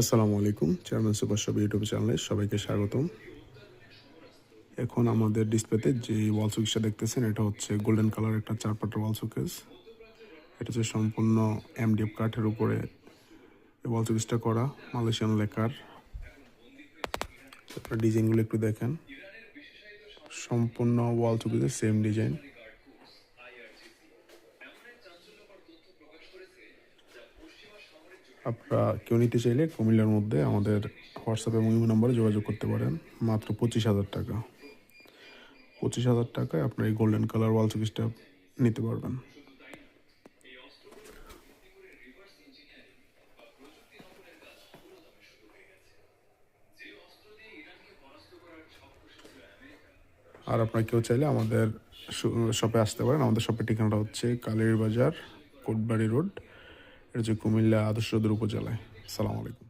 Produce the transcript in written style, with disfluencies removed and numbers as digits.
আসসালামু আলাইকুম। Chairman super shop YouTube চ্যানেলে সবাইকে স্বাগতম। এখন আমাদের ডিসপ্লেতে যে ওয়াল শোকেসটা দেখতেছেন, এটা হচ্ছে গোল্ডেন কালার একটা 4 পাটের ওয়াল শোকেস। এটা হচ্ছে সম্পূর্ণ এমডিএফ কাঠের উপরে এই ওয়াল শোকেসটা করা, মালয়েশিয়ান লেকার। আপনার ডিজাইনগুলো একটু দেখেন, সম্পূর্ণ ওয়াল শোকেসের সেম ডিজাইন। আপনারা কেউ নিতে চাইলে কুমিল্লার মধ্যে আমাদের হোয়াটসঅ্যাপ এবং ইমো নাম্বারে যোগাযোগ করতে পারেন। মাত্র 25,000 টাকা। 25,000 টাকায় আপনার এই গোল্ডেন কালার ওয়াল শোকেসটা নিতে পারবেন। আর আপনারা কেউ চাইলে আমাদের শপে আসতে পারেন। আমাদের শপের ঠিকানাটা হচ্ছে কালীর বাজার, কোটবাড়ি রোড। এটা হচ্ছে কুমিল্লা আদর্শ সদর উপজেলায়। আসসালামু আলাইকুম।